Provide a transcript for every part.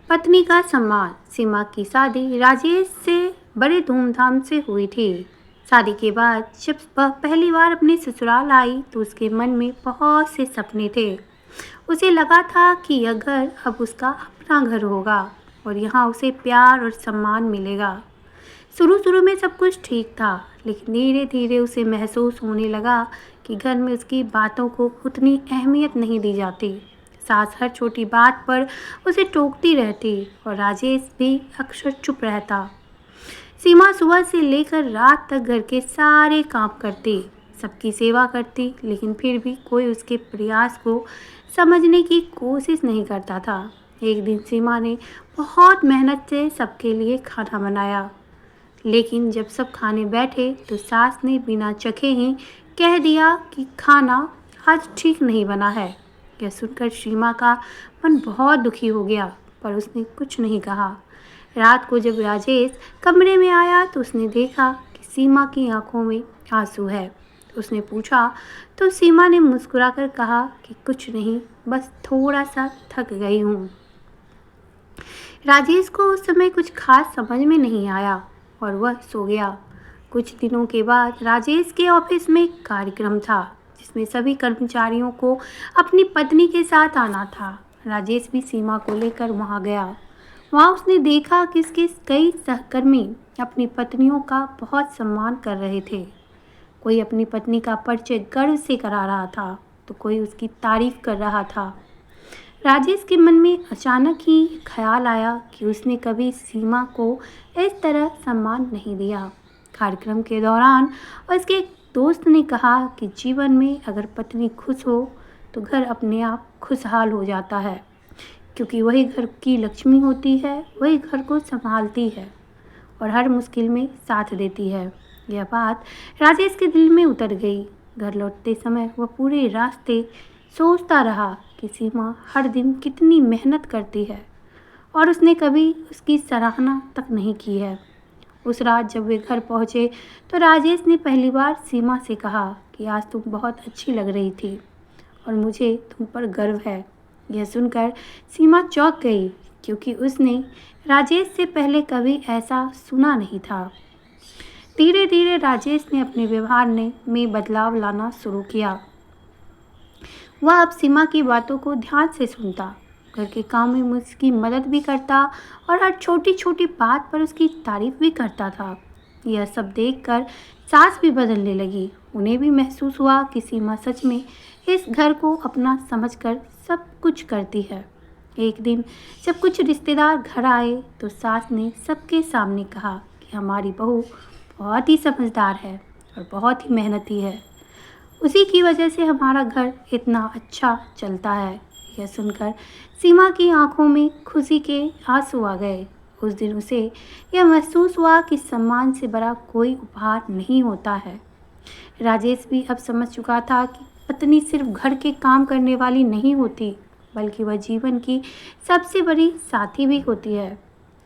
पत्नी का सम्मान। सीमा की शादी राजेश से बड़े धूमधाम से हुई थी। शादी के बाद जब वह पहली बार अपने ससुराल आई तो उसके मन में बहुत से सपने थे। उसे लगा था कि यह घर अब उसका अपना घर होगा और यहाँ उसे प्यार और सम्मान मिलेगा। शुरू शुरू में सब कुछ ठीक था, लेकिन धीरे धीरे उसे महसूस होने लगा कि घर में उसकी बातों को उतनी अहमियत नहीं दी जाती। सास हर छोटी बात पर उसे टोकती रहती और राजेश भी अक्सर चुप रहता। सीमा सुबह से लेकर रात तक घर के सारे काम करती, सबकी सेवा करती, लेकिन फिर भी कोई उसके प्रयास को समझने की कोशिश नहीं करता था। एक दिन सीमा ने बहुत मेहनत से सबके लिए खाना बनाया, लेकिन जब सब खाने बैठे तो सास ने बिना चखे ही कह दिया कि खाना आज ठीक नहीं बना है। यह सुनकर सीमा का मन बहुत दुखी हो गया, पर उसने कुछ नहीं कहा। रात को जब राजेश कमरे में आया तो उसने देखा कि सीमा की आंखों में आंसू है। उसने पूछा तो सीमा ने मुस्कुराकर कहा कि कुछ नहीं, बस थोड़ा सा थक गई हूँ। राजेश को उस समय कुछ खास समझ में नहीं आया और वह सो गया। कुछ दिनों के बाद राजेश के ऑफिस में एक कार्यक्रम था जिसमें सभी कर्मचारियों को अपनी पत्नी के साथ आना था। राजेश भी सीमा को लेकर वहां गया। वहां उसने देखा कि इसके कई सहकर्मी अपनी पत्नियों का बहुत सम्मान कर रहे थे। कोई अपनी पत्नी का परिचय गर्व से करा रहा था तो कोई उसकी तारीफ कर रहा था। राजेश के मन में अचानक ही ख्याल आया कि उसने कभी सीमा को इस तरह सम्मान नहीं दिया। कार्यक्रम के दौरान उसके एक दोस्त ने कहा कि जीवन में अगर पत्नी खुश हो तो घर अपने आप खुशहाल हो जाता है, क्योंकि वही घर की लक्ष्मी होती है, वही घर को संभालती है और हर मुश्किल में साथ देती है। यह बात राजेश के दिल में उतर गई। घर लौटते समय वह पूरे रास्ते सोचता रहा कि सीमा हर दिन कितनी मेहनत करती है और उसने कभी उसकी सराहना तक नहीं की है। उस रात जब वे घर पहुंचे तो राजेश ने पहली बार सीमा से कहा कि आज तुम बहुत अच्छी लग रही थी और मुझे तुम पर गर्व है। यह सुनकर सीमा चौंक गई, क्योंकि उसने राजेश से पहले कभी ऐसा सुना नहीं था। धीरे धीरे राजेश ने अपने व्यवहार में बदलाव लाना शुरू किया। वह अब सीमा की बातों को ध्यान से सुनता, घर के काम में उसकी मदद भी करता और हर छोटी छोटी बात पर उसकी तारीफ भी करता था। यह सब देखकर सास भी बदलने लगी। उन्हें भी महसूस हुआ कि सीमा सच में इस घर को अपना समझकर सब कुछ करती है। एक दिन जब कुछ रिश्तेदार घर आए तो सास ने सबके सामने कहा कि हमारी बहू बहुत ही समझदार है और बहुत ही मेहनती है, उसी की वजह से हमारा घर इतना अच्छा चलता है। यह सुनकर सीमा की आंखों में खुशी के आंसू आ गए। उस दिन उसे यह महसूस हुआ कि सम्मान से बड़ा कोई उपहार नहीं होता है। राजेश भी अब समझ चुका था कि पत्नी सिर्फ घर के काम करने वाली नहीं होती, बल्कि वह जीवन की सबसे बड़ी साथी भी होती है।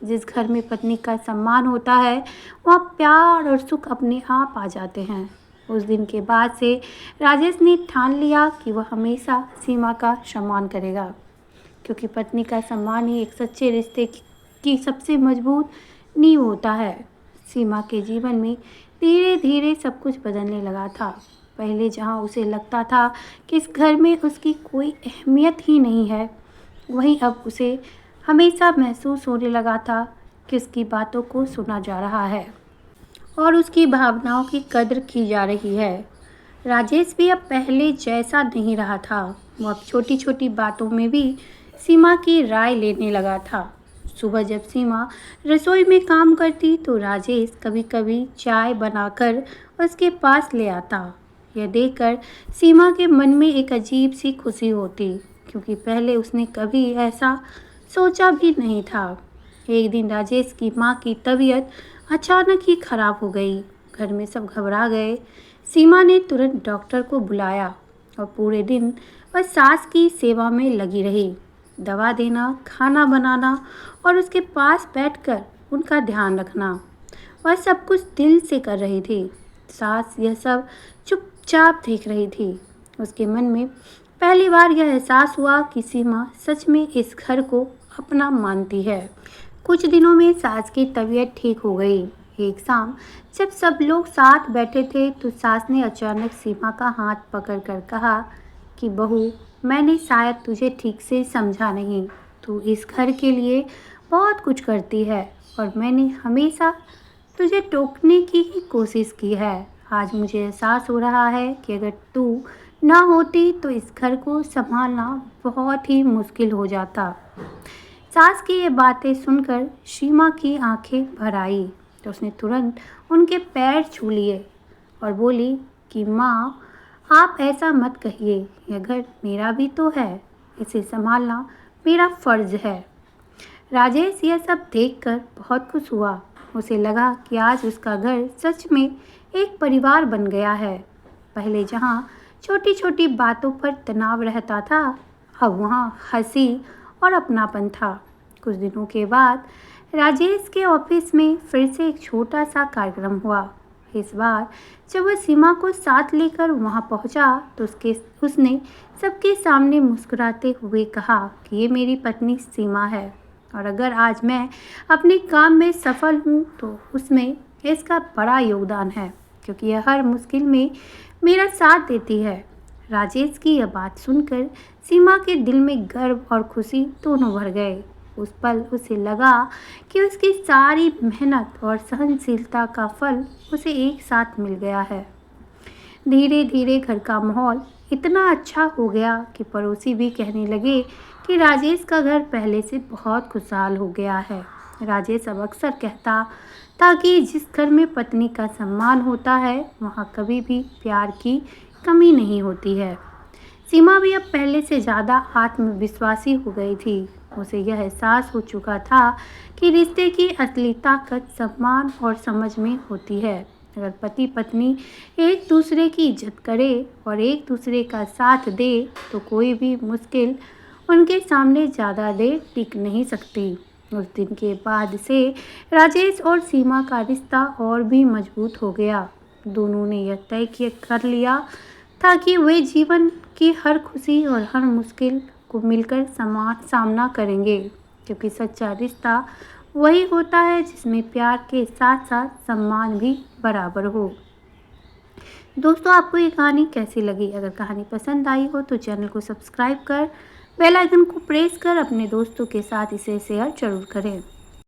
जिस घर में पत्नी का सम्मान होता है, वहाँ प्यार और सुख अपने आप आ जाते हैं। उस दिन के बाद से राजेश ने ठान लिया कि वह हमेशा सीमा का सम्मान करेगा, क्योंकि पत्नी का सम्मान ही एक सच्चे रिश्ते की सबसे मजबूत नींव होता है। सीमा के जीवन में धीरे धीरे सब कुछ बदलने लगा था। पहले जहां उसे लगता था कि इस घर में उसकी कोई अहमियत ही नहीं है, वहीं अब उसे हमेशा महसूस होने लगा था कि उसकी बातों को सुना जा रहा है और उसकी भावनाओं की कद्र की जा रही है। राजेश भी अब पहले जैसा नहीं रहा था। वो अब छोटी छोटी बातों में भी सीमा की राय लेने लगा था। सुबह जब सीमा रसोई में काम करती तो राजेश कभी कभी चाय बनाकर उसके पास ले आता। यह देखकर सीमा के मन में एक अजीब सी खुशी होती, क्योंकि पहले उसने कभी ऐसा सोचा भी नहीं था। एक दिन राजेश की माँ की तबीयत अचानक ही खराब हो गई। घर में सब घबरा गए। सीमा ने तुरंत डॉक्टर को बुलाया और पूरे दिन वह सास की सेवा में लगी रही। दवा देना, खाना बनाना और उसके पास बैठकर उनका ध्यान रखना, वह सब कुछ दिल से कर रही थी। सास यह सब चुपचाप देख रही थी। उसके मन में पहली बार यह एहसास हुआ कि सीमा सच में इस घर को अपना मानती है। कुछ दिनों में सास की तबीयत ठीक हो गई। एक शाम जब सब लोग साथ बैठे थे तो सास ने अचानक सीमा का हाथ पकड़कर कहा कि बहू, मैंने शायद तुझे ठीक से समझा नहीं। तू इस घर के लिए बहुत कुछ करती है और मैंने हमेशा तुझे टोकने की ही कोशिश की है। आज मुझे एहसास हो रहा है कि अगर तू ना होती तो इस घर को संभालना बहुत ही मुश्किल हो जाता। सास की ये बातें सुनकर सीमा की आंखें भर आई तो उसने तुरंत उनके पैर छू लिए और बोली कि माँ, आप ऐसा मत कहिए, यह घर मेरा भी तो है, इसे संभालना मेरा फर्ज है। राजेश यह सब देखकर बहुत खुश हुआ। उसे लगा कि आज उसका घर सच में एक परिवार बन गया है। पहले जहाँ छोटी छोटी बातों पर तनाव रहता था, अब वहाँ हंसी और अपनापन था। कुछ दिनों के बाद राजेश के ऑफिस में फिर से एक छोटा सा कार्यक्रम हुआ। इस बार जब वह सीमा को साथ लेकर वहां पहुंचा तो उसने सबके सामने मुस्कुराते हुए कहा कि ये मेरी पत्नी सीमा है और अगर आज मैं अपने काम में सफल हूँ तो उसमें इसका बड़ा योगदान है, क्योंकि यह हर मुश्किल में मेरा साथ देती है। राजेश की यह बात सुनकर सीमा के दिल में गर्व और खुशी दोनों भर गए। उस पल उसे लगा कि उसकी सारी मेहनत और सहनशीलता का फल उसे एक साथ मिल गया है। धीरे धीरे घर का माहौल इतना अच्छा हो गया कि पड़ोसी भी कहने लगे कि राजेश का घर पहले से बहुत खुशहाल हो गया है। राजेश अब अक्सर कहता था कि जिस घर में पत्नी का सम्मान होता है वहाँ कभी भी प्यार की कमी नहीं होती है। सीमा भी अब पहले से ज़्यादा आत्मविश्वासी हो गई थी। उसे यह एहसास हो चुका था कि रिश्ते की असली ताकत सम्मान और समझ में होती है। अगर पति पत्नी एक दूसरे की इज्जत करे और एक दूसरे का साथ दे तो कोई भी मुश्किल उनके सामने ज़्यादा देर टिक नहीं सकती। उस दिन के बाद से राजेश और सीमा का रिश्ता और भी मजबूत हो गया। दोनों ने यह तय कर लिया था कि वे जीवन की हर खुशी और हर मुश्किल को मिलकर सामना करेंगे, क्योंकि सच्चा रिश्ता वही होता है जिसमें प्यार के साथ साथ सम्मान भी बराबर हो। दोस्तों, आपको ये कहानी कैसी लगी? अगर कहानी पसंद आई हो तो चैनल को सब्सक्राइब कर बेल आइकन को प्रेस कर अपने दोस्तों के साथ इसे शेयर जरूर करें।